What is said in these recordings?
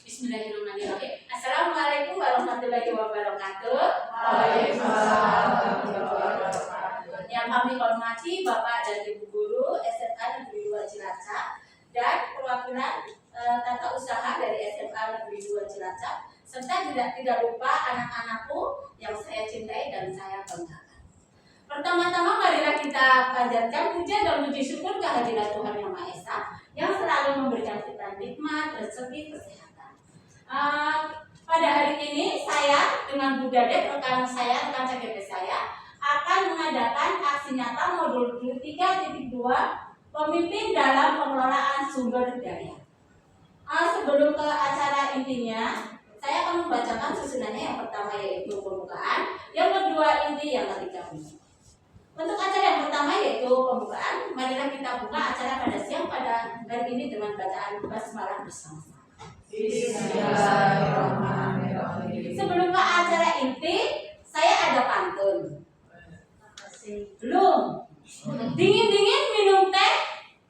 Bismillahirrahmanirrahim. Assalamualaikum warahmatullahi wabarakatuh. Waalaikumsalam warahmatullahi wabarakatuh. Yang kami hormati Bapak dan Ibu Guru SMA Negeri 2 Cilacap dan perwakilan tata usaha dari SMA Negeri 2 Cilacap, serta tidak lupa anak-anakku yang saya cintai dan saya banggakan. Pertama-tama marilah kita panjatkan puja dan puji syukur kehadirat Tuhan Yang Maha Esa yang selalu memberikan kita nikmat, rezeki, kesehatan. Pada hari ini saya dengan Bu Dadek, rekan CGP saya akan mengadakan aksi nyata modul 3.2 pemimpin dalam pengelolaan sumber daya. Sebelum ke acara intinya, saya akan membacakan susunannya. Yang pertama yaitu pembukaan, yang kedua inti, yang ketiga ini. Untuk acara yang pertama yaitu pembukaan, marilah kita buka acara pada siang pada hari ini dengan bacaan basmalah bersama-sama. Bismillahirrahmanirrahim. Sebelum ke acara inti, saya ada pantun. Belum. Dingin-dingin minum teh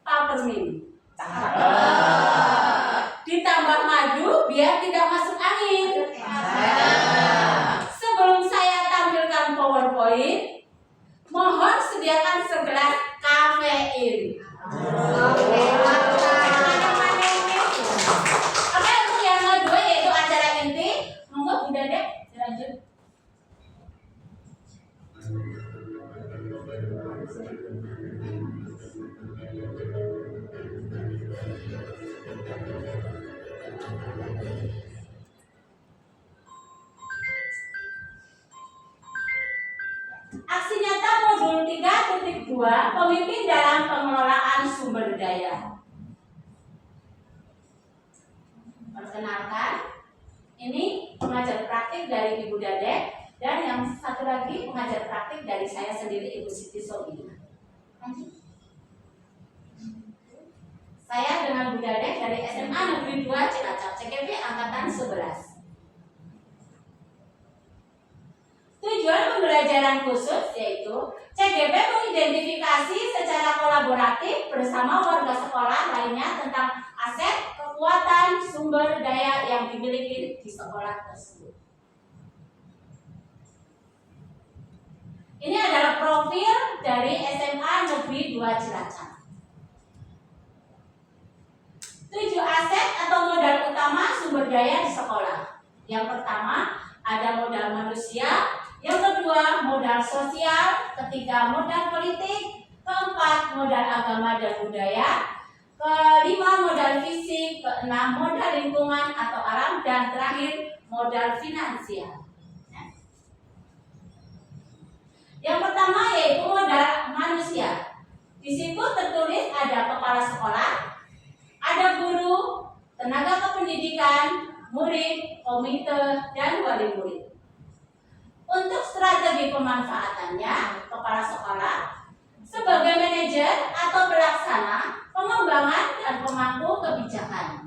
peppermint. Ditambah madu biar tidak masuk angin. Sebelum saya tampilkan PowerPoint, mohon sediakan segelas kafein. Oke, untuk yang kedua yaitu acara inti. Monggo Bu Dadek lanjut. Aksi nyata modul 3.2 pemimpin dalam pengelolaan sumber daya. Perkenalkan, ini pengajar praktik dari Ibu Dadek dan yang satu lagi pengajar praktik dari saya sendiri, Ibu Siti Sobina. Saya dengan Bu Dadek dari SMA Negeri 2 Cilacap, CGP angkatan 11. Tujuan pembelajaran khusus yaitu CGP mengidentifikasi secara kolaboratif bersama warga sekolah lainnya tentang aset, kekuatan, sumber daya yang dimiliki di sekolah tersebut. Ini adalah profil dari SMA Negeri 2 Cilacap. 7 aset atau modal utama sumber daya di sekolah. Yang pertama ada modal manusia, yang kedua modal sosial, ketiga modal politik, keempat modal agama dan budaya, kelima modal fisik, keenam modal lingkungan atau alam, dan terakhir modal finansial. Yang pertama yaitu modal manusia. Di situ tertulis ada kepala sekolah, ada guru, tenaga kependidikan, murid, komite, dan wali murid. Untuk strategi pemanfaatannya, kepala sekolah sebagai manajer atau pelaksana pengembangan dan pemangku kebijakan.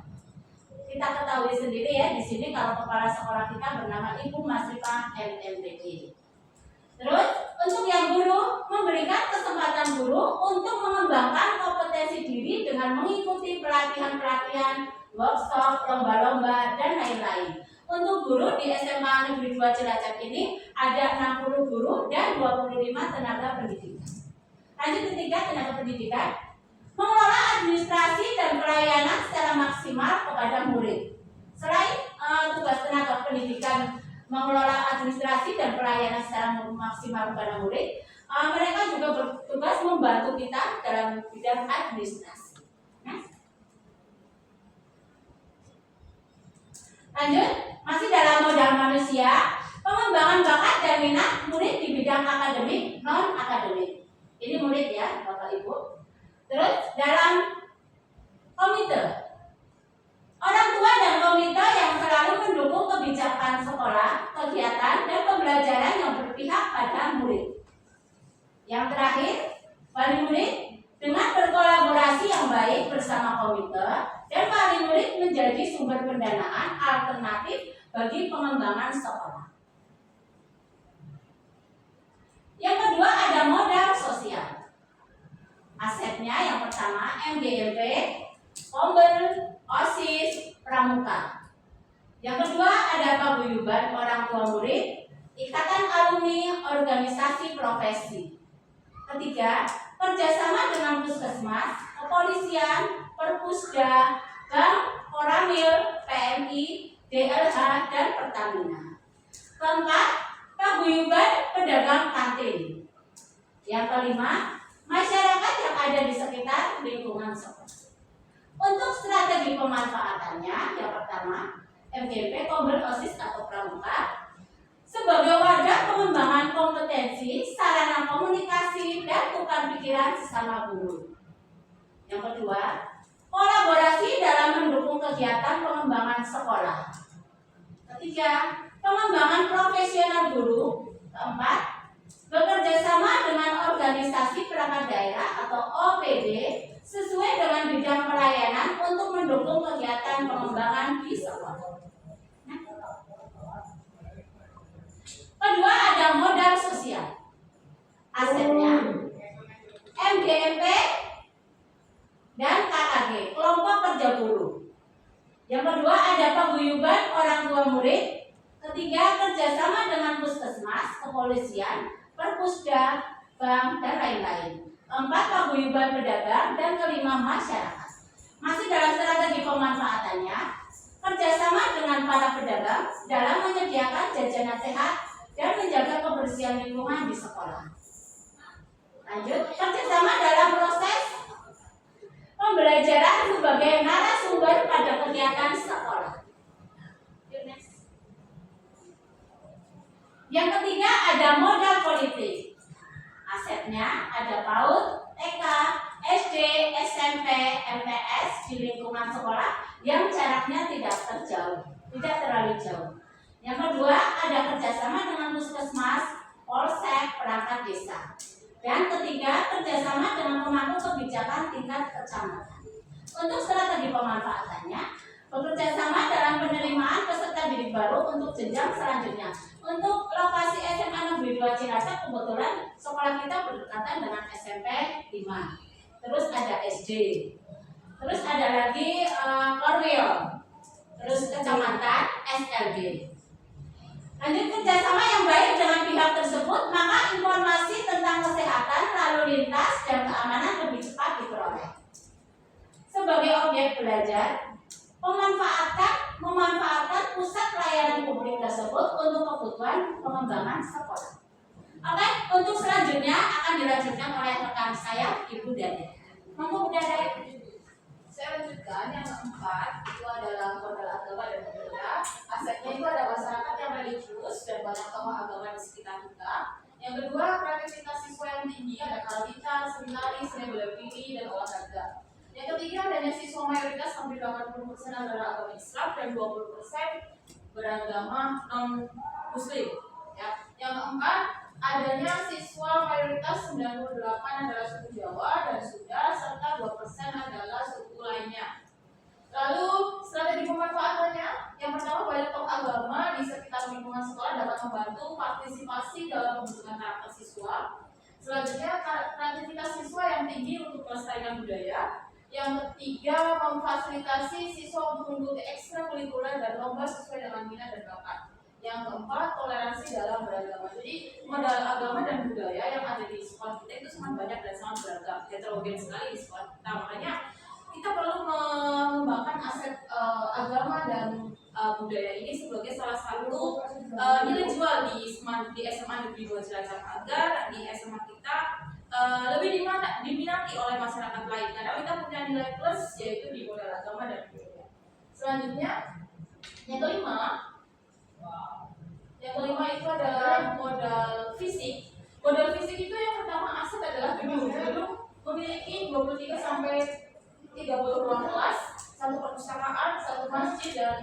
Kita ketahui sendiri ya di sini kalau kepala sekolah kita bernama Ibu Masrifah MMPD. Terus untuk yang guru, memberikan kesempatan guru untuk mengembangkan kompetensi diri dengan mengikuti pelatihan-pelatihan, workshop, lomba-lomba, dan lain-lain. Untuk guru di SMA Negeri 2 Cilacap ini ada 60 guru dan 25 tenaga pendidikan. Lanjut ketiga, tenaga pendidikan mengelola administrasi dan pelayanan secara maksimal kepada murid. Selain tugas tenaga pendidikan mengelola administrasi dan pelayanan secara maksimal kepada murid, mereka juga bertugas membantu kita dalam bidang administrasi. Lanjut, masih dalam modal manusia, pengembangan bakat dan minat murid di bidang akademik, non-akademik. Ini murid ya, Bapak Ibu. Terus dalam komite, orang tua dan komite yang selalu mendukung kebijakan sekolah, kegiatan, dan pembelajaran yang berpihak pada murid. Yang terakhir, wali murid dengan berkolaborasi yang baik bersama komite dan wali murid menjadi sumber pendanaan alternatif bagi pengembangan sekolah. Yang kedua ada modal sosial. Asetnya yang pertama MGMP, Pombel, tua murid, ikatan alumni organisasi profesi. Ketiga, kerjasama dengan puskesmas, kepolisian, Perpusda, Bank, Koramil, PMI, DLH, dan Pertamina. Keempat, paguyuban pedagang kantin. Yang kelima, masyarakat yang ada di sekitar lingkungan sekolah. Untuk strategi pemanfaatannya, yang pertama, MGP Kombel OSIS atau Pramuka sebagai wadah pengembangan kompetensi, sarana komunikasi, dan tukar pikiran sesama guru. Yang kedua, kolaborasi dalam mendukung kegiatan pengembangan sekolah. Ketiga, pengembangan profesional guru. Keempat, bekerja sama dengan organisasi perangkat daerah atau OPD sesuai dengan bidang pelayanan untuk mendukung kegiatan pengembangan di sekolah. Kedua, ada modal sosial. Asetnya MGMP dan KKG, kelompok kerja guru. Yang kedua, ada paguyuban orang tua murid. Ketiga, kerjasama dengan puskesmas, kepolisian, Perpusda, bank, dan lain-lain. Keempat, paguyuban pedagang. Dan kelima, masyarakat. Masih dalam strategi pemanfaatannya, kerjasama dengan para pedagang dalam menyediakan jajanan sehat dan menjaga kebersihan lingkungan di sekolah. Lanjut, kerjasama dalam proses pembelajaran sebagai narasumber pada kegiatan sekolah. Yang ketiga, ada modal politik. Asetnya ada PAUD, TK, SD, SMP, MTS di lingkungan sekolah yang jaraknya tidak terlalu jauh. Yang kedua, ada kerjasama dengan puskesmas, polsek, perangkat desa. Dan ketiga, kerjasama dengan pemangku kebijakan tingkat kecamatan. Untuk strategi pemanfaatannya, bekerja sama dalam penerimaan peserta didik baru untuk jenjang selanjutnya. Untuk lokasi SMA Negeri 2 Cilacap, kebetulan sekolah kita berdekatan dengan SMP 5. Terus ada SD. Terus ada lagi Korwil. Terus kecamatan SLB. Lanjut, kerjasama yang baik dengan pihak tersebut, maka informasi tentang kesehatan, lalu lintas, dan keamanan lebih cepat diperoleh. Sebagai objek belajar, memanfaatkan pusat layanan publik tersebut untuk kebutuhan pengembangan sekolah. Oke, untuk selanjutnya akan dilanjutkan oleh rekan saya, Ibu Dada. Monggo Bu Dada. Saya lanjutkan yang keempat, itu adalah modal agama dan budaya. Asetnya itu ada masyarakat yang religius dan banyak tokoh agama di sekitar kita. Yang kedua, kreativitas siswa yang tinggi, ada kalita, seminari, seni bela diri, dan olahraga. Yang ketiga, adanya siswa mayoritas hampir 80% adalah agama Islam dan 20% beragama non-Muslim. Ya. Yang keempat, adanya siswa mayoritas 98 adalah suku Jawa dan Sunda, serta 2% adalah suku lainnya. Lalu strategi pemanfaatannya, yang pertama, banyak tokoh agama di sekitar lingkungan sekolah dapat membantu partisipasi dalam pembentukan karakter siswa. Selanjutnya, kreativitas siswa yang tinggi untuk melestarikan budaya. Yang ketiga, memfasilitasi siswa untuk mengikuti ekstrakurikuler dan lomba sesuai dengan minat dan bakat. Yang keempat, toleransi dalam beragama. Jadi modal agama dan budaya yang ada di sekolah kita itu sangat banyak dan sangat beragam, heterogen sekali di sekolah kita. Makanya kita perlu mengembangkan aset agama dan budaya ini sebagai salah satu nilai jual di SMA Negeri 2 Cilacap, agar di SMA kita lebih diminati oleh masyarakat lain karena kita punya nilai plus, yaitu di modal agama dan budaya. Selanjutnya, yang kelima itu adalah modal fisik. Modal fisik itu yang pertama, aset adalah gedung. Gedung memiliki 23 sampai 30 ruang kelas, 1 perpustakaan, 1 masjid dan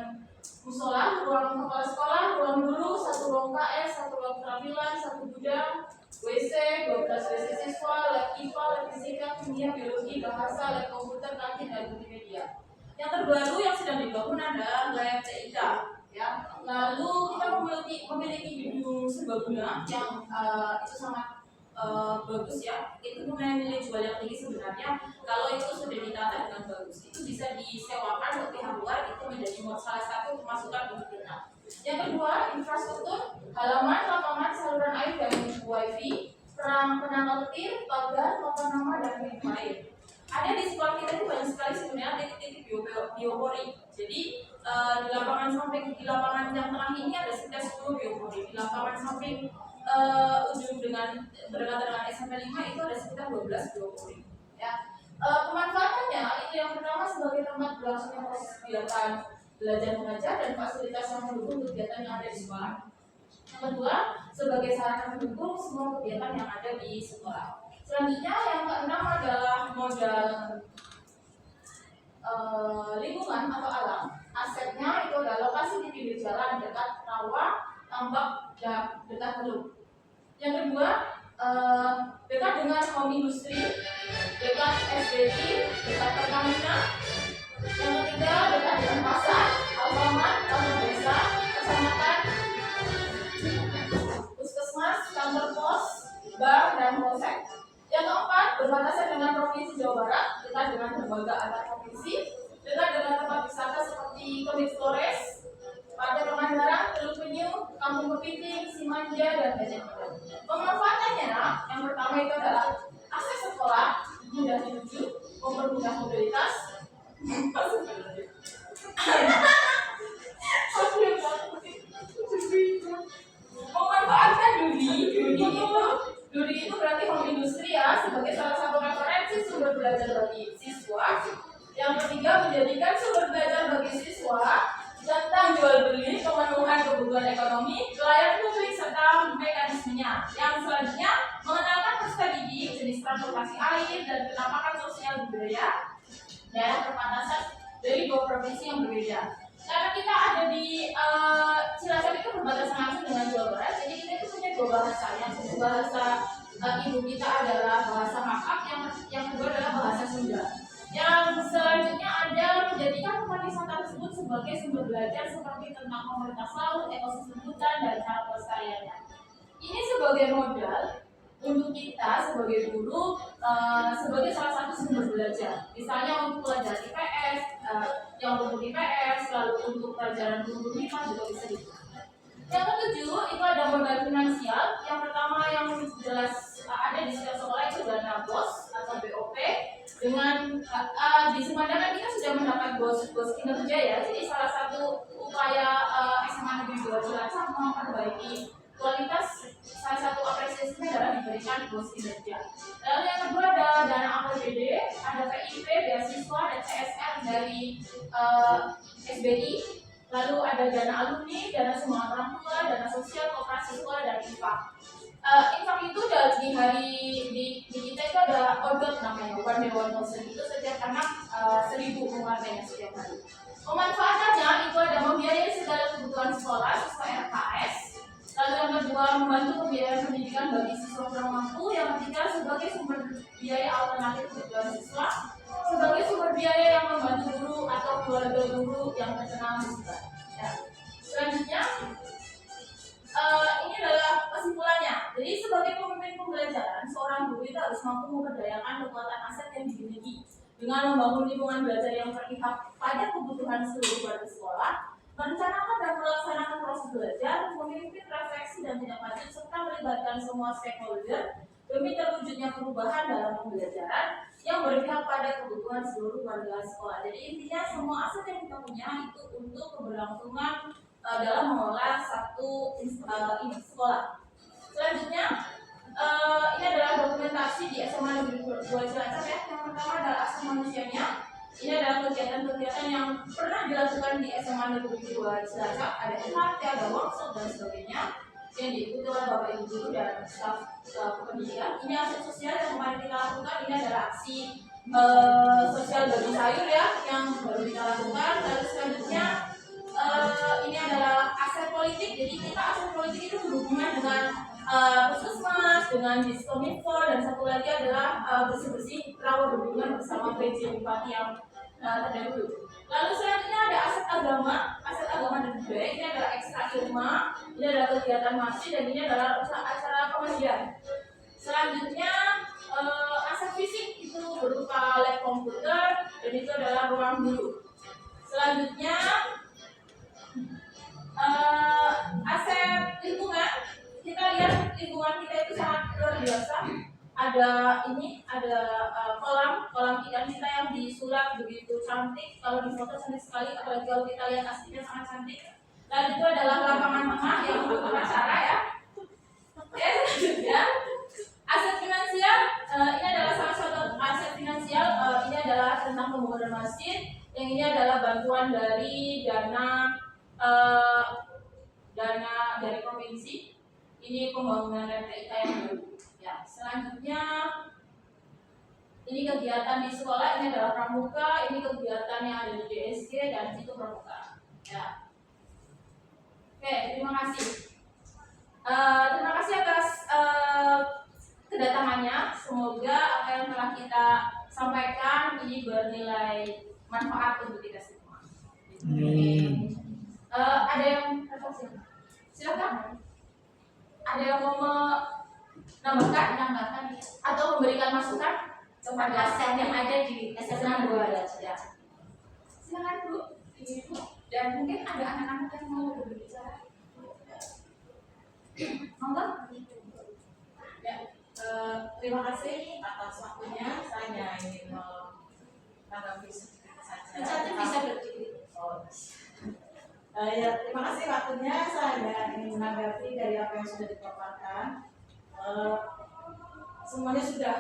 musola, ruang kepala sekolah, ruang guru, 1 ruang KS, 1 ruang keterampilan, 1 gudang, WC, 12 WC siswa, lab IPA, lab fisika, kimia, biologi, bahasa, lab komputer, kantin, dan multimedia. Yang terbaru yang sedang dibangun adalah lab TIK. Ya. Lalu kita memiliki gedung serbaguna yang itu sangat bagus ya. Itu punya nilai jual yang tinggi sebenarnya. Kalau itu sudah ditata dengan bagus, itu bisa disewakan ke pihak luar. Itu menjadi salah satu pemasukan untuk kita. Yang kedua, infrastruktur, halaman, lapangan, saluran air dan wifi, penangkal petir, pagar, papan nama dan pintu air. Ada di sekolah kita itu banyak sekali sebenarnya titik-titik biopori. Jadi di lapangan samping, di lapangan yang tengah ini ada sekitar 10 biopori. Di lapangan samping ujung dengan berdekatan dengan SMP 5 itu ada sekitar 12 biopori. Ya. Pemanfaatannya itu yang pertama sebagai tempat berlangsungnya proses kegiatan belajar mengajar dan fasilitas yang mendukung kegiatan yang ada di sekolah. Yang kedua, sebagai sarana pendukung semua kegiatan yang ada di sekolah. Selanjutnya yang keenam adalah modal lingkungan atau alam. Asetnya itu adalah lokasi di pinggir jalan, dekat rawa, tambak, dan dekat teluk. Yang kedua, dekat dengan home industri, dekat SBT, dekat Pertamina. Yang ketiga, dekat dengan pasar, Alfamart, kantor desa, kecamatan, puskesmas, kantor pos, bank, dan polsek. Yang keempat, berbatasan dengan Provinsi Jawa Barat, dekat dengan lembaga antar provinsi, dekat dengan tempat wisata seperti Kemik Flores, Pantai Pangandaran, Teluk Penyu, Kampung Kepiting, Simanja, dan Gajah Mada. Pemanfaatannya, yang pertama itu adalah akses sekolah, mudah dituju, mempermudah mobilitas, memanfaatkan Dudi itu berarti home industri ya sebagai salah satu referensi sumber belajar bagi siswa. Yang ketiga, menjadikan sumber belajar bagi siswa tentang jual beli, pemenuhan kebutuhan ekonomi, pelayanan publik serta mekanismenya. Yang selanjutnya, mengenalkan peserta didik, jenis transportasi air dan penampakan sosial budaya daerah perbatasan dari dua provinsi yang berbeda. Karena kita ada di Cilacap itu berbatasan langsung dengan Jawa Barat, jadi kita itu punya dua bahasa. Yang satu bahasa ibu kita adalah bahasa Makak, yang kedua adalah bahasa Sunda. Yang selanjutnya ada menjadikan tempat wisata tersebut sebagai sumber belajar seperti tentang komunitas laut, ekosistem hutan, dan cara pelestariannya. Ini sebagai modal untuk kita sebagai guru, sebagai salah satu sumber belajar. Misalnya untuk pelajaran IPS, yang untuk IPS, lalu untuk pelajaran guru MIPA juga bisa digunakan. Yang ketujuh itu ada modal finansial. Yang pertama yang jelas ada di setiap sekolah itu dana BOS atau BOP. Dengan di Sumedang kita sudah mendapat BOS kinerja ya. Jadi salah satu upaya SMA Negeri 2 Cilacap memperbaiki kualitas, salah satu apresiasinya adalah diberikan BOS kinerja. Lalu yang kedua ada dana APBD, ada PIP, beasiswa, dan CSR dari SBI. Lalu ada dana alumni, dana sumbangan orang tua, dana sosial, koperasi siswa, dan infak. Infak itu di hari di kita itu ada odot namanya, one day one thousand, itu setiap anak 1.000 pengeluarannya setiap hari. Pemanfaatannya itu ada membiayai segala kebutuhan sekolah sesuai RKS. Lalu yang kedua, membantu pembiayaan pendidikan bagi siswa kurang mampu. Yang ketiga, sebagai sumber biaya alternatif kebutuhan siswa, sebagai sumber biaya yang membantu guru atau keluarga guru yang terkena musibah. Ya. Selanjutnya, ini adalah kesimpulannya. Jadi sebagai pemimpin pembelajaran, seorang guru itu harus mampu memberdayakan kekuatan aset yang dimiliki dengan membangun lingkungan belajar yang berpihak pada kebutuhan seluruh warga sekolah, merencanakan dan melaksanakan proses belajar, memimpin refleksi dan tindak lanjut, serta melibatkan semua stakeholder demi terwujudnya perubahan dalam pembelajaran yang berpihak pada kebutuhan seluruh warga sekolah. Jadi intinya semua aset yang kita punya itu untuk keberlangsungan dalam mengelola satu sekolah. Selanjutnya, ini adalah dokumentasi di SMA Negeri 2 Cilacap ya. Yang pertama adalah aspek manusianya. Ini adalah kegiatan-kegiatan yang pernah dilakukan di SMA Negeri 2 Cilacap. Ada MHT, ada workshop dan sebagainya yang diikuti oleh Bapak Ibu guru dan staf pendidikan. Ini aspek sosial yang kemarin kita lakukan. Ini adalah aksi sosial bagi sayur ya yang baru kita lakukan. Lalu selanjutnya ini adalah aset politik. Jadi kita aset politik itu berhubungan dengan puskesmas, dengan Diskominfo, dan satu lagi adalah bersih-bersih rawa berhubungan bersama PJ Bupati yang terdahulu. Lalu selanjutnya ada aset agama dan budaya. Ini adalah ekstra ilma, ini adalah kegiatan masjid, dan ini adalah acara pengajian. Selanjutnya aset fisik itu berupa lab komputer, dan itu adalah ruang guru. Selanjutnya biasa. Ada kolam ikan kita yang disulap begitu cantik. Kalau di foto cantik sekali, apalagi kalau kita lihat aslinya sangat cantik. Dan itu adalah lapangan tengah yang untuk upacara ya. Oke, selanjutnya aset finansial. Ini adalah salah satu aset finansial. Ini adalah tentang pembangunan masjid. Yang ini adalah bantuan dari dana dari provinsi. Ini pembangunan RTIK yang baru. Ya, selanjutnya ini kegiatan di sekolah. Ini adalah pramuka. Ini kegiatan yang ada di DSG dan itu pramuka. Ya. Oke, terima kasih. Terima kasih atas kedatangannya. Semoga apa yang telah kita sampaikan ini bernilai manfaat untuk kita semua. Ada yang silakan. Ada yang mau menambahkan atau memberikan masukan kepada aset yang ada di SMA 2 ya. Silakan Bu. Dan mungkin ada anak-anak yang mau berbicara. Monggo. Ya, terima kasih atas waktunya. Saya ingin menanggapi sedikit saja. Cantik bisa berdiri. Ya, terima kasih waktunya. Saya ingin menanggapi dari apa yang sudah dipaparkan. Semuanya sudah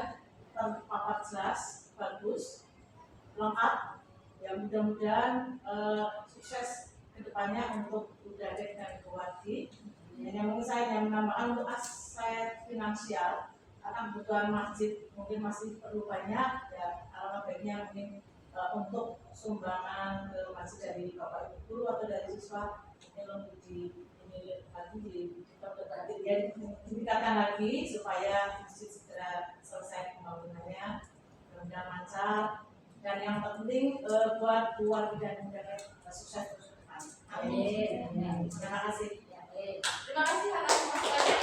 terpapar jelas, bagus, lengkap. Ya, mudah-mudahan sukses kedepannya untuk Budadek dan Ibu. Yang mungkin saya hanya menambahkan untuk aset finansial karena kebutuhan masjid mungkin masih perlu banyak. Ya, alangkah baiknya mungkin untuk sumbangan ke masjid dari Bapak Ibu guru atau dari siswa ini lebih ditingkatkan lagi supaya masjid segera selesai pembangunannya, mudah-mudahan lancar, dan yang terpenting buat keluarga dan negara sukses terus ke depan. Amin. Terima kasih. Terima kasih atas masukannya.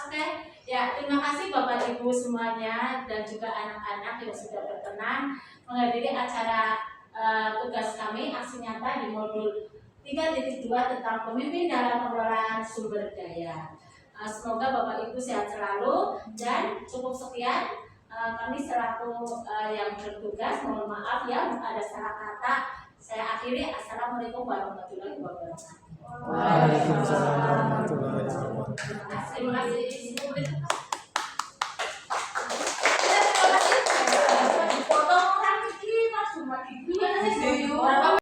Oke, ya terima kasih Bapak Ibu semuanya dan juga anak-anak yang sudah berkenan menghadiri acara tugas kami aksi nyata di modul 3.2 tentang pemimpin dalam pengelolaan sumber daya. Semoga Bapak Ibu sehat selalu dan cukup sekian. Kami selaku yang bertugas mohon maaf ya ada salah kata. Saya akhiri. Assalamualaikum warahmatullahi wabarakatuh. Waalaikumsalam warahmatullahi wabarakatuh. Terima kasih.